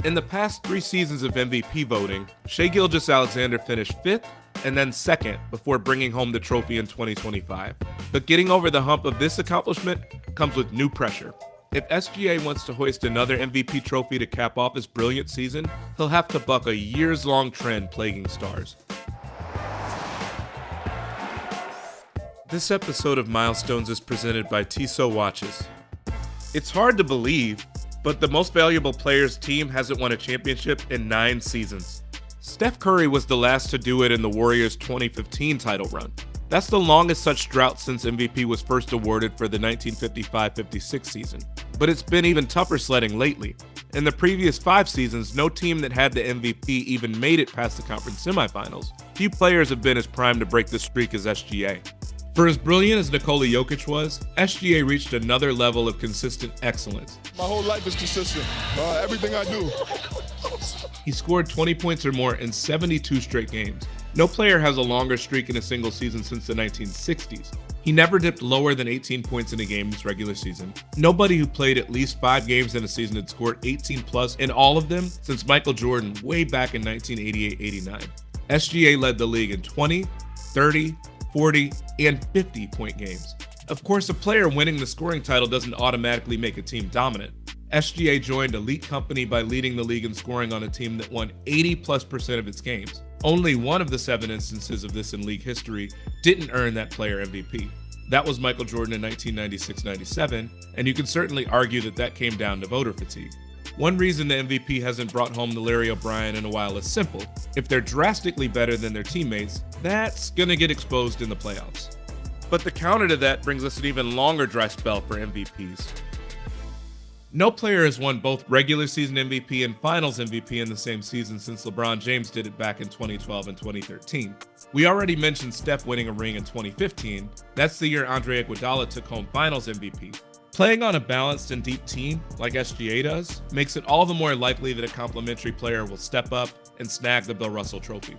In the past 3 seasons of MVP voting, Shai Gilgeous-Alexander finished 5th and then 2nd before bringing home the trophy in 2025. But getting over the hump of this accomplishment comes with new pressure. If SGA wants to hoist another MVP trophy to cap off his brilliant season, he'll have to buck a years-long trend plaguing stars. This episode of Milestones is presented by Tissot Watches. It's hard to believe, but the most valuable player's team hasn't won a championship in 9 seasons. Steph Curry was the last to do it in the Warriors' 2015 title run. That's the longest such drought since MVP was first awarded for the 1955-56 season. But it's been even tougher sledding lately. In the previous 5 seasons, no team that had the MVP even made it past the conference semifinals. Few players have been as primed to break this streak as SGA. For as brilliant as Nikola Jokic was, SGA reached another level of consistent excellence. My whole life is consistent. Everything I do. He scored 20 points or more in 72 straight games. No player has a longer streak in a single season since the 1960s. He never dipped lower than 18 points in a game this regular season. Nobody who played at least 5 games in a season had scored 18 plus in all of them since Michael Jordan way back in 1988-89. SGA led the league in 20, 30, 40, and 50-point games. Of course, a player winning the scoring title doesn't automatically make a team dominant. SGA joined elite company by leading the league in scoring on a team that won 80+% of its games. Only one of the 7 instances of this in league history didn't earn that player MVP. That was Michael Jordan in 1996-97, and you can certainly argue that came down to voter fatigue. One reason the MVP hasn't brought home the Larry O'Brien in a while is simple. If they're drastically better than their teammates, that's gonna get exposed in the playoffs. But the counter to that brings us an even longer dry spell for MVPs. No player has won both regular season MVP and finals MVP in the same season since LeBron James did it back in 2012 and 2013. We already mentioned Steph winning a ring in 2015. That's the year Andre Iguodala took home finals MVP. Playing on a balanced and deep team, like SGA does, makes it all the more likely that a complimentary player will step up and snag the Bill Russell trophy.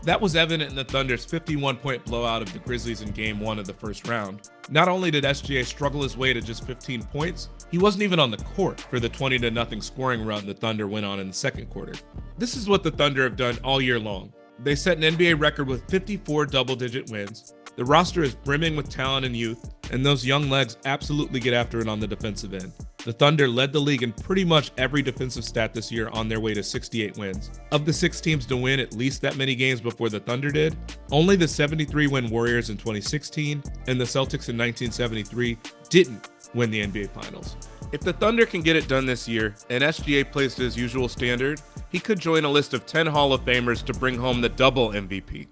That was evident in the Thunder's 51-point blowout of the Grizzlies in Game 1 of the first round. Not only did SGA struggle his way to just 15 points, he wasn't even on the court for the 20-0 scoring run the Thunder went on in the second quarter. This is what the Thunder have done all year long. They set an NBA record with 54 double-digit wins. The roster is brimming with talent and youth, and those young legs absolutely get after it on the defensive end. The Thunder led the league in pretty much every defensive stat this year on their way to 68 wins. Of the 6 teams to win at least that many games before the Thunder did, only the 73-win Warriors in 2016 and the Celtics in 1973 didn't win the NBA Finals. If the Thunder can get it done this year, and SGA plays to his usual standard, he could join a list of 10 Hall of Famers to bring home the double MVP.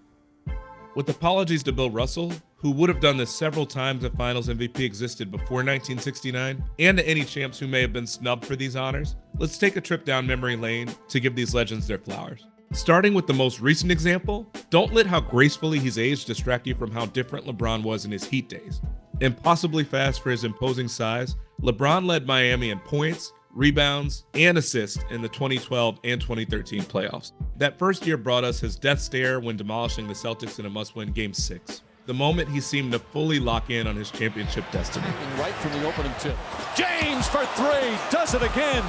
With apologies to Bill Russell, who would have done this several times if Finals MVP existed before 1969, and to any champs who may have been snubbed for these honors, let's take a trip down memory lane to give these legends their flowers. Starting with the most recent example, don't let how gracefully he's aged distract you from how different LeBron was in his Heat days. Impossibly fast for his imposing size, LeBron led Miami in points, rebounds, and assists in the 2012 and 2013 playoffs. That first year brought us his death stare when demolishing the Celtics in a must-win Game 6. The moment he seemed to fully lock in on his championship destiny. Right from the opening tip. James for 3, does it again.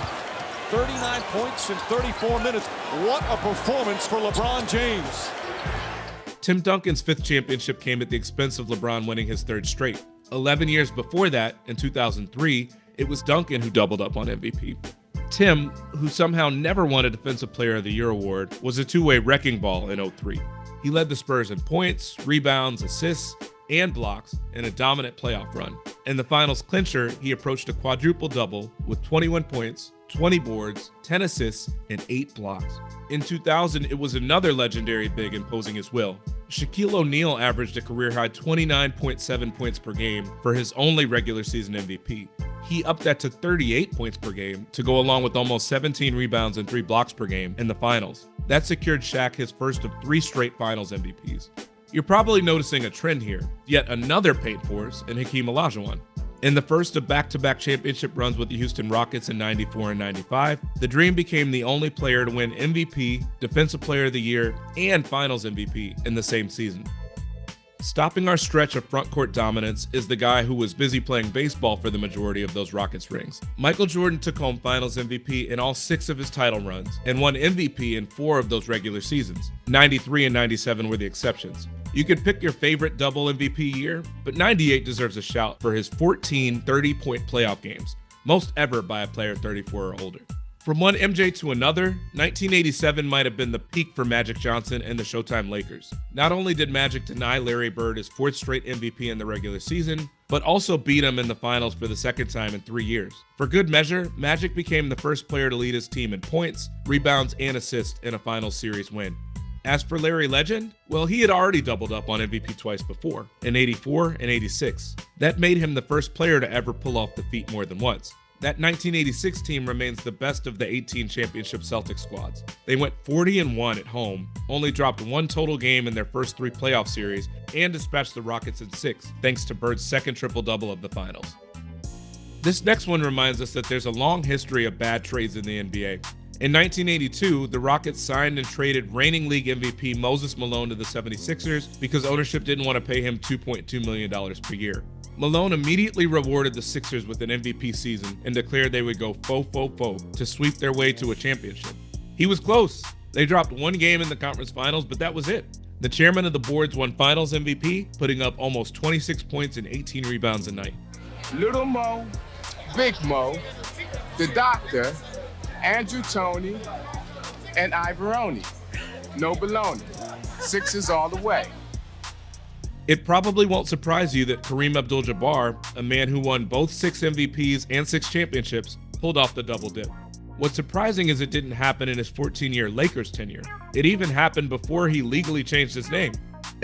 39 points in 34 minutes. What a performance for LeBron James. Tim Duncan's 5th championship came at the expense of LeBron winning his 3rd straight. 11 years before that, in 2003, it was Duncan who doubled up on MVP. Tim, who somehow never won a Defensive Player of the Year award, was a two-way wrecking ball in 03. He led the Spurs in points, rebounds, assists, and blocks in a dominant playoff run. In the finals clincher, he approached a quadruple-double with 21 points, 20 boards, 10 assists, and 8 blocks. In 2000, it was another legendary big imposing his will. Shaquille O'Neal averaged a career-high 29.7 points per game for his only regular season MVP. He upped that to 38 points per game to go along with almost 17 rebounds and 3 blocks per game in the finals. That secured Shaq his first of 3 straight finals MVPs. You're probably noticing a trend here, yet another paint force in Hakeem Olajuwon. In the first of back-to-back championship runs with the Houston Rockets in 94 and 95, the Dream became the only player to win MVP, Defensive Player of the Year, and Finals MVP in the same season. Stopping our stretch of front-court dominance is the guy who was busy playing baseball for the majority of those Rockets rings. Michael Jordan took home Finals MVP in all 6 of his title runs and won MVP in 4 of those regular seasons. 93 and 97 were the exceptions. You could pick your favorite double MVP year, but 98 deserves a shout for his 14 30-point playoff games, most ever by a player 34 or older. From one MJ to another, 1987 might have been the peak for Magic Johnson and the Showtime Lakers. Not only did Magic deny Larry Bird his 4th straight MVP in the regular season, but also beat him in the finals for the 2nd time in 3 years. For good measure, Magic became the first player to lead his team in points, rebounds, and assists in a finals series win. As for Larry Legend, well, he had already doubled up on MVP twice before, in 84 and 86. That made him the first player to ever pull off the feat more than once. That 1986 team remains the best of the 18 championship Celtics squads. They went 40-1 at home, only dropped 1 total game in their first 3 playoff series, and dispatched the Rockets in 6, thanks to Bird's 2nd triple-double of the finals. This next one reminds us that there's a long history of bad trades in the NBA. In 1982, the Rockets signed and traded reigning league MVP Moses Malone to the 76ers because ownership didn't want to pay him $2.2 million per year. Malone immediately rewarded the Sixers with an MVP season and declared they would go faux to sweep their way to a championship. He was close. They dropped 1 game in the conference finals, but that was it. The chairman of the boards won finals MVP, putting up almost 26 points and 18 rebounds a night. Little Mo, Big Mo, the Doctor, Andrew Toney, and Ivoroni. No baloney. Sixers all the way. It probably won't surprise you that Kareem Abdul-Jabbar, a man who won both 6 MVPs and 6 championships, pulled off the double dip. What's surprising is it didn't happen in his 14-year Lakers tenure. It even happened before he legally changed his name.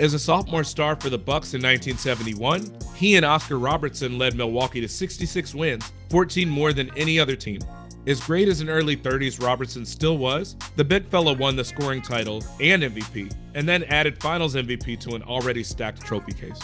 As a sophomore star for the Bucks in 1971, he and Oscar Robertson led Milwaukee to 66 wins, 14 more than any other team. As great as an early 30s Robertson still was, the big fella won the scoring title and MVP, and then added Finals MVP to an already stacked trophy case.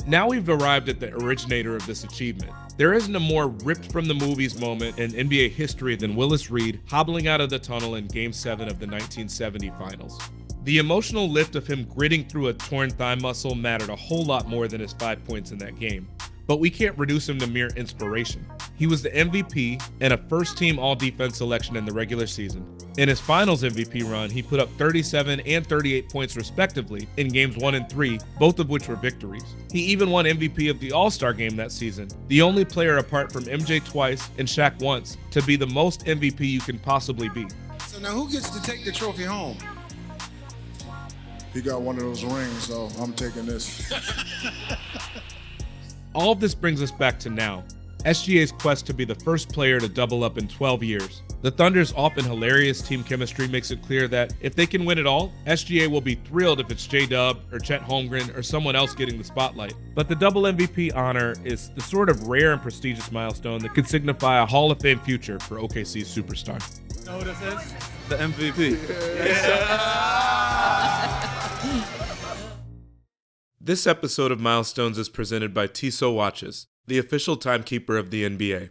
Now we've arrived at the originator of this achievement. There isn't a more ripped from the movies moment in NBA history than Willis Reed hobbling out of the tunnel in Game 7 of the 1970 Finals. The emotional lift of him gritting through a torn thigh muscle mattered a whole lot more than his 5 points in that game. But we can't reduce him to mere inspiration. He was the MVP and a first-team All-Defense selection in the regular season. In his Finals MVP run, he put up 37 and 38 points respectively in Games 1 and 3, both of which were victories. He even won MVP of the All-Star game that season, the only player apart from MJ twice and Shaq once to be the most MVP you can possibly be. So now who gets to take the trophy home? He got one of those rings, so I'm taking this. All of this brings us back to now. SGA's quest to be the first player to double up in 12 years. The Thunder's often hilarious team chemistry makes it clear that if they can win it all, SGA will be thrilled if it's J-Dub or Chet Holmgren or someone else getting the spotlight. But the double MVP honor is the sort of rare and prestigious milestone that could signify a Hall of Fame future for OKC's superstar. You know what this is? The MVP. This episode of Milestones is presented by Tissot Watches, the official timekeeper of the NBA.